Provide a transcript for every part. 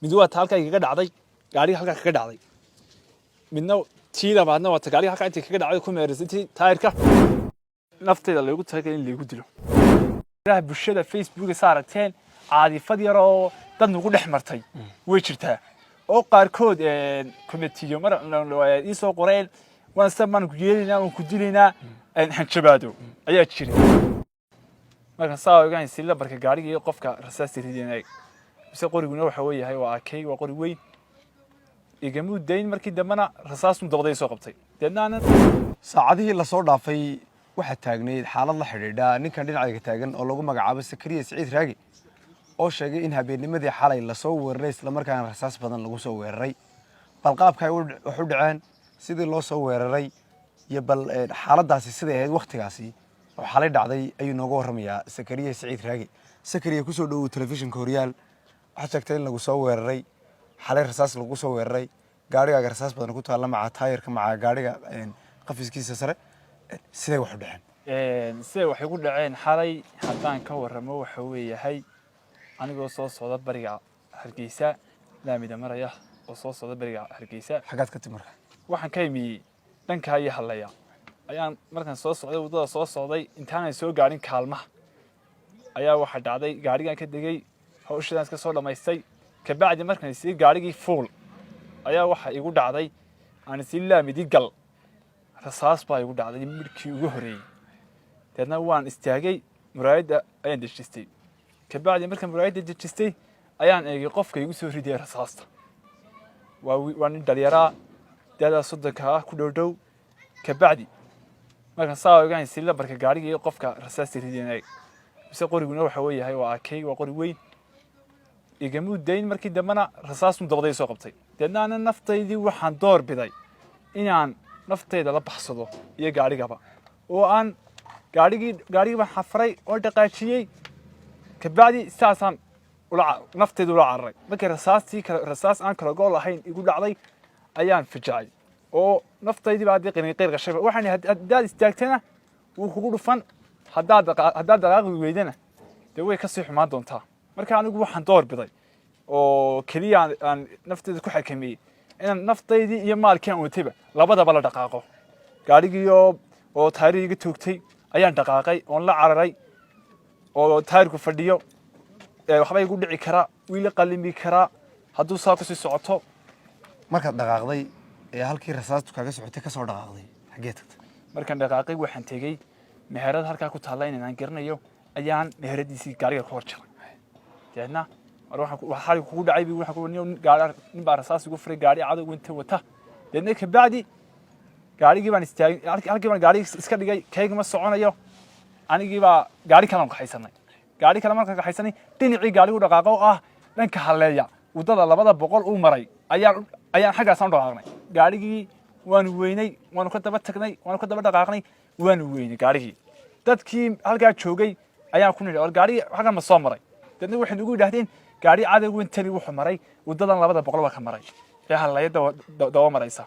mid waa halka kaga dhacday gaariga halka kaga dhacday midna tii labaadna waa gaariga halka inta kaga dhacday ku meerisay taayirka nafteeda lagu tagay in lagu dilo raah bulshada Facebook saarteen caadifad yar oo dad nagu dhex martay way jirtaa oo qaarkood committee mar ay soo qoreen waan samaan ku yeelina oo ku dilina hanjabaado ayaa jiray marka saawigan sila barka gaariga iyo qofka rasaas ridinay bise qoriguna waxa uu yahay waa akay waa qori weyn igamu dayn markii dambana rasaas mudaqday soo qabtay deedna saacadihii la soo dhaafay waxa taagneed xaalad la xiriidha ninkan dhinaciga taagan oo lagu magacaabo Sakariya Saciid Raagi oo sheegay in habeennimadii xalay la soo weeraray isla markaana rasaas badan lagu soo weeraray bal qaabka ay wax u dhaceen sidii loo soo weeraray iyo bal xaaladaasi sidii ahayd waqtigaasi oo xalay dhacday ayuu nooga warramayaa Sakariya Saciid Raagi Sakariya ku soo dhaw telefishinka Horyaal waxa sheegtay in lagu soo weeraray xalay rasaas lagu soo weeraray gaariga rasaas badan ku taala maca taayirka maca gaariga qafiskiisa sare sidee wax u dhaceen sidee wax ugu dhaceen xalay haddaan ka warramo waxa weeyahay anigoo soo socda bariga Hargeysa laamida maraya oo soo socda bariga Hargeysa xagaad ka timir waxaan ka imi dhanka iyo halaya ayaan markaan soo socday wadada soo socday intaan ay soo gaarin kaalmaha ayaa waxa dhacday gaarigan ka degay hawshadan iska soo dhamaystay ka bacdi markaan si gaarigii fuul ayaa waxa igu dhacday aan si laamidi gal rasaas baa igu dhacday midkii ugu horeeyay dadna waan istaagay muraayada ayaan dejistay ka bacdi markaan muraayada dejistay ayaan eegay qofka igu soo riday rasaasta waa nin dhalinyaro dada sodonka ku dhowdhow ka bacdi markaan saawigan sila barka gaariga iyo qofka rasaas ridinay bise qoriguna waxa uu yahay waa akay waa qori weyn igamu dayn markii dambana rasaas mudaqday soo qabtay deedna naftaydii waxaan door biday inaan naftayda la baxsado iyo gaarigaba oo aan gaariga xafray oo dhaqaajiyay ka bacdi saasan naftaydu la cararay markii rasaas aan kala gool ahayn igu dhacday ayaan fijacay oo naftaydii baa qeyr gashay waxaan haddaad istaagtana wuu kugu dhufan haddaad dhaqaaqi weydana dee way ka sii xumaan doontaa marka anigu waxaan door biday oo kaliya aan naftayda ku xakameeyay inaan naftaydii iyo maalkii aan watayba labadaba la dhaqaaqo gaarigii oo taayiriga toogtay ayaan dhaqaaqay oon la cararay oo taayirku fadhiyo waxba igu dhici kara wiil qalimi kara hadduu saa ku sii socoto markaad dhaqaaqday ee halkii rasaastu kaaga socotay ka soo dhaqaaqday xagee tagtay markaan dhaqaaqay waxaan tegey meherad halkaa ku taalla inaan garanayo ayaan meheradiisii gaariga ku hor jaray deedna waxaa kugu dhacay waxa ku nin baa rasaas ugu furay gaari cadow inta wata deedna ka bacdi gaarigii baan istaagay halkii baan gaariga iska dhigay kayga ma soconayo anigii baa gaari kale aan qaxaysanay gaari kale markaan qaxaysanay dhinacii gaarigu dhaqaaqo ah dhanka haleeya wadada 200 uu maray ayaan xaggaas aan dhaqaaqnay gaarigii waan weynay waan ka daba tagnay waan ka daba dhaqaaqnay waan weynay gaarigii dadkii halkaa joogay ayaan ku nidhi gaariga xaggan ma soo maray dadna waxay ugu yiraahdeen gaari cadow intani wuxuu maray wadadan 200 waa ka maray ee haleeyada dawa maraysa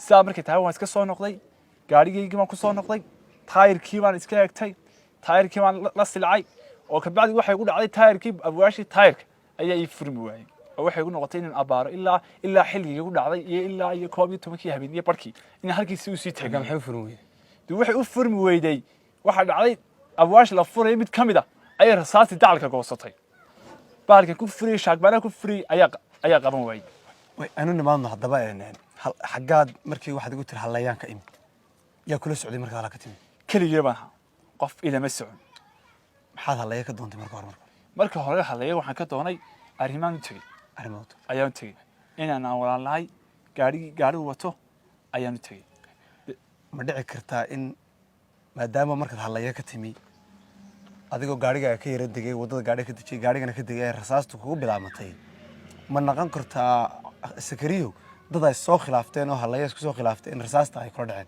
saa markii taa waan iska soo noqday gaarigii waan ku soo noqday taayirkii waan iska eegtay taayirkii waan la silcay oo ka bacdi waxay ugu dhacday taayirkii abwaashi taayirka ayaa ii furmi waayay oo waxay ugu noqotay inaan abaaro ilaa xilligii ugu dhacday iyo 12 habeen iyo barkii in halkiisi uu sii tagay maxay furmi weeyay waxay u furmi weyday waxa dhacday abwaash la furay mid kamida ay rasaasi dacalka goosatay baalkan ku furay shaaqbana ku furay ayaa qaban waayay way anu nimaadno hadaba xagaad markii waxaad ugu tir halayaan ka imi yaa kula socday markaa la ka timi kaliya baa qof ila ma socon maxaad halaya ka doontay marka hore halaya waxaan ka doonay arrimaan tagay ayaan tagay inaan walaalahay gaari wato ayaan tagay ma dhici kartaa in maadaama markaad halaya ka timi adigoo gaariga ka yara degay wadada gaariga ka dejiyay gaarigana ka degay rasaastu kugu bilaamatay ma naqan kartaa Sakariyo dad ay soo khilaafteen oo halaya isku soo khilaafteen in rasaasta ay kula dhaceen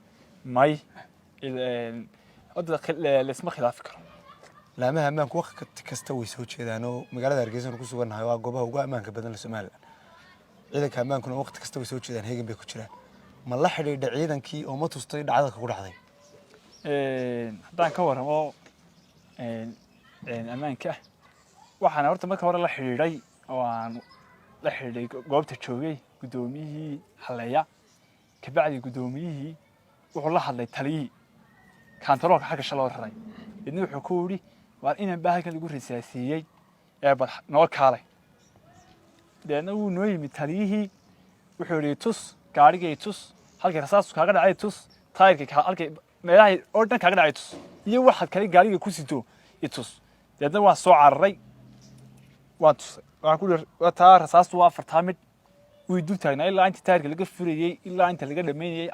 may wadada leesma khilaafi karo laamaha ammaanku waqti kasta way soo jeedaan oo magaalada Hargeysa ku sugannahay waa goobaha ugu ammaanka badan Soomaaliland ciidanka ammaankuna waqti kasta way soo jeedaan heegan bay ku jiraan ma la xidhiidha ciidankii oo ma tustay dhacdada ku dhacday haddaan ka warramo ammaanka waxaan horta marka hore la xidhiidhay oo aan la xidhiidhay goobta joogay guddoomiyihii halleeya kabacdi guddoomiyihii wuxuu la hadlay taliyihii kaantaroolka xagga shaloo raray idna wuxuu ku yidhi waa inaan baahalkan lagu rasaasiiyey ee bal noo kaalay deedna wuu noo yimid taliyihii wuxuu yidhi tus gaadhigay tus halkay rasaastu kaaga dhacay tus taayirka halkay meelahay oo dhan kaaga dhacay tus iyo waxaad kale gaadhiga ku sito i tus deedna waan soo cararay waan tusay waxaan ku yidhi taa rasaastu waa 4 mid way dul taagnaa ilaa inta taayirka laga furayey ilaa inta laga dhammeynayey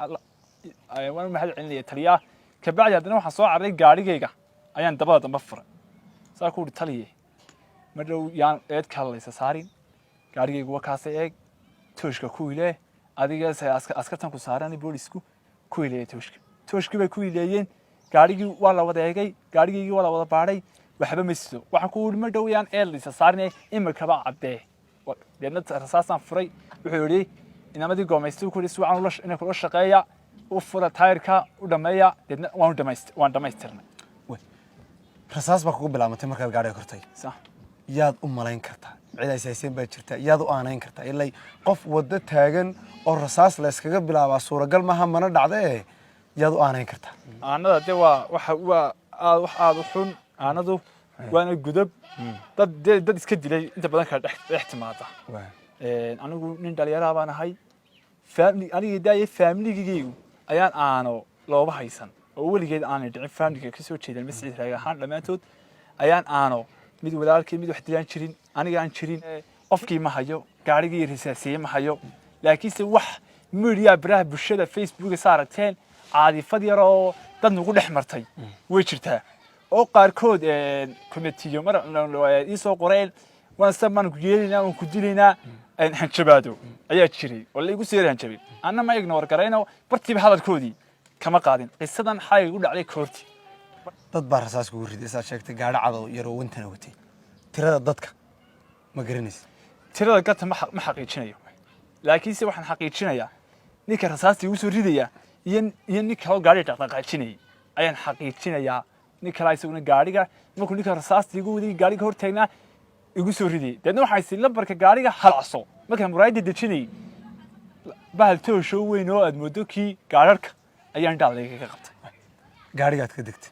waan mahad celinaya taliyaha kabacdi haddana waxaan soo cararay gaadhigayga ayaan dabada dambe furay saa ku yidhi taliye ma dhow yaan eed kaalaysa saarin gaadhigaygu waa kaasa eeg tooshka ku ile adiga askartan ku saaran boolisku ku ile tooshki bay ku ileeyeen gaadhigii waa la wada eegay gaadhigaygii waa la wada baadhay waxba ma sido waxaan ku yidhi ma dhow yaan eedlaysa saarin imikaba caddee deedna rasaasaan furay wuxuu yidhi inamadii goomaystay ku yidhi si wacan inay kula shaqeeya u fura taayirka u dhammeeya deedna waan dhammaystirnay rasaas baa kugu bilaabantay markaad gaadhiga kortay sax yaad u malayn kartaa cid ay sayseen baa jirta yaad u aanayn kartaa ilaa qof waddo taagan oo rasaas la iskaga bilaabaa suuragal maaha mana dhacdee yaad u aanayn kartaa aanada de waa aad u xun aanadu waana gudub dad iska dilay inta badan kala dhex timaada anigu nin dhalinyaraha baan ahay anigii daayay faamiligaygu ayaan aano looba haysan oo weligeed aanay dhicin faamiliga ka soo jeedan masjid raag ahaan dhammaantood ayaan aano mid walaalkii mid wax dilaan jirin aniga aan jirin qofkii ma hayo gaadhigii rasaasiyey ma hayo laakiinse wax media baraha bulshada Facebook saaragteen caadifad yar oo dad nagu dhex martay way jirtaa oo qaarkood committee mar ii soo qoreen waan samaan ku yeelinaa oo ku dilinaa hanjabaado ayaa jiray oo la igu seeran jabay anna ma ignore garayno bartiba hadalkoodii kama qaadin qisadan xay ugu dhacday koorti dad baa rasaas kugu riday saa sheegtay gaadhi cad oo yar oo wintana watay tirada dadka ma garanaysid tirada gata ma xaqiijinayo laakiinse waxaan xaqiijinayaa ninka rasaasta igu soo ridaya iyo ninka oo gaadhi dhaqaaqajinay ayaan xaqiijinayaa ninka la isaguna gaadhiga markuu ninka rasaasta igu waday gaadhiga hor taagnaa igu soo riday dadna waxay si lambarka gaadhiga halacso markaan muraayada dejinay bahal toosho weyn oo aad moodo kii gaadharka ayaan dhacday ka qabtay gaadhigaad ka degtay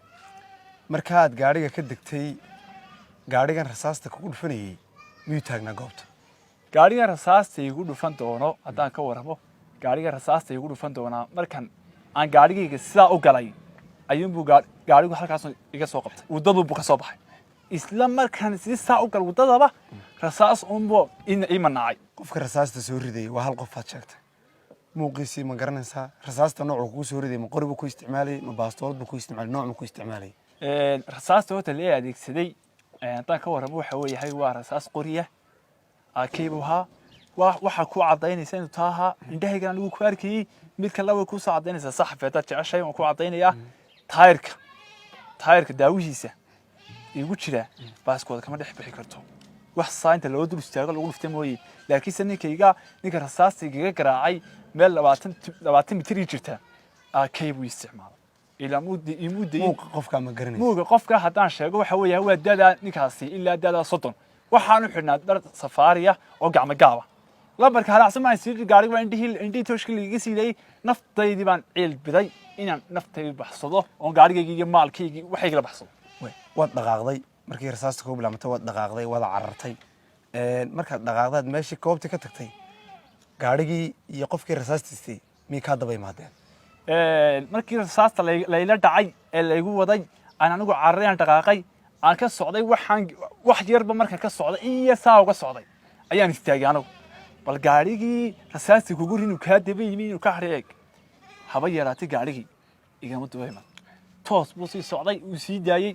markaad gaadhiga ka degtay gaadhigan rasaasta kugu dhufanayay miyuu taagnaa goobta gaadhigan rasaasta igu dhufan doono haddaan ka waramo gaadhigan rasaasta igu dhufan doonaa markan aan gaadhigayga sidaa u galay ayuunbuu gaadhigu halkaas iga soo qabtay waddaduu ka soo baxay isla markaan si saa u gal waddadaba rasaas unbo ii manaacay qofka rasaasta soo ridayay waa hal qof aad sheegtay muuqiisii ma garanaysaa rasaasta noocu kugu soo ridayay ma qori buu ku isticmaalayay ma baastoolad buu ku isticmaalayay nooc ma ku isticmaalayay rasaasta horta la adeegsaday haddaan ka warramo waxa weeyahay waa rasaas qoriya akaybu ahaa waxa ku cadaynaysa inuu taaha indhahaygan anigu ku arkayay mid kale way ku soo cadaynaysaa saxafeedad jeceshay waan ku cadaynayaa taayirka daawihiisa igu jira baaskooda kama dhex bixi karto wax saanta loo dul istaago lagu dhuftay mooyee laakiinse ninka rasaasta igaga garaacay meel 20 mitir jirta akaybu isticmaalo ilaa muuqa qofka ma garanaysid muuqa qofka haddaan sheego waxa weeyahay waa dada ninkaasi ilaa dada 30 waxaan u xidhnaa dhar safaariya oo gacmo gaaba lambarka halaacsan ma sii gaariga waa indhii tooshka liiga siilay naftaydii baan ciil biday inaan naftayda baxsado oo gaarigayga iyo maalkayga waxay kala baxsado waad dhaqaaqday markii rasaasta ku bilaabantay waad dhaqaaqday waad carartay markaad dhaqaaqdaad meeshii koobta ka tagtay gaarigii iyo qofkii rasaastay mii ka daba imaadeen markii rasaasta layla dhacay ee laygu waday aan anigu cararayaan dhaqaaqay aan ka socday wax yarba markaan ka socday iyo saa uga socday ayaan istaagay anigu bal gaarigii rasaasta kugu rinuu kaa daba yimi inuu ka xareeg haba yaraatay gaarigii igama daba iman toos buu sii socday uu sii daayay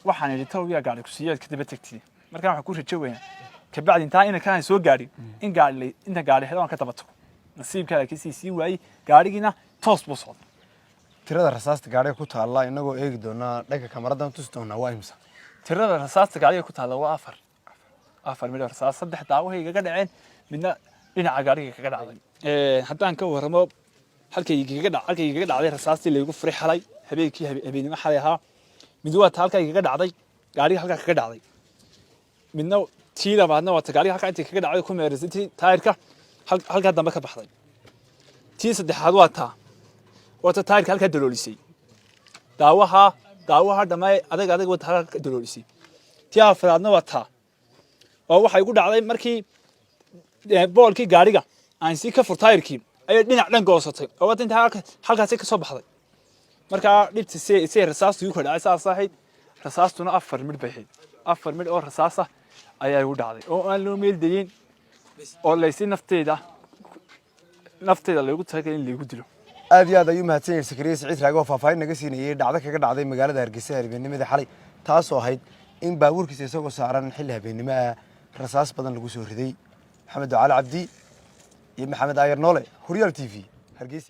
waxaan idhi tawbiya gaari ku siiyay ka daba tagtay markaan waxa ku rajo weyn ka bacdi inta kaan soo gaari inta gaari xidhan ka tabato nasiibkaaga ka sii waayay gaarigiina toos buu socday tirada rasaasta gaariga ku taala inagoo eegi doonaa dhanka kameradan tus doonaa waa imsa tirada rasaasta gaariga ku taala waa 4 midho rasaas 3 daawahay iga dhaceen midna dhinaca gaariga kaga dhacday haddaan ka waramo halkay iga dhacday rasaastii la igu furay xalay habeenimo xalay ahaa mid waa halka iga dhacday gaariga halka kaga dhacday midna tii labaadna waa gaariga halka intii kaga dhacday ku meerisay tii taayirka halka dambe ka baxday tii saddexaad waa taayirka halka daloolisay daawaha dhamay adag wada halka daloolisay tii afraadna waa taa oo waxay ugu dhacday markii boolkii gaariga aan si ka fur taayirkii ay dhinac dhan goosatay oo wada inta halkaas ka soo baxday marka dhibti si rasaastu ku dhacay saaxay rasaastuna 4 mid baxay 4 mid oo rasaas ah ayaa ugu dhacday oo aan loo meel deyin oo laysi nafteeda lagu tagay in lagu dilo aad iyo aad ayuu mahadsan yahay Sakariya Siciid Raage oo faahfaahin naga siinayay dhacdo kaga dhacday magaalada Hargeysa habeenimada xalay taas oo ahayd in baabuurkiisa isagoo saaran xilli habeenimo rasaas badan lagu soo riday Maxamed Ducaale Cabdi iyo Maxamed Ayar Noole Horyal TV Hargeysa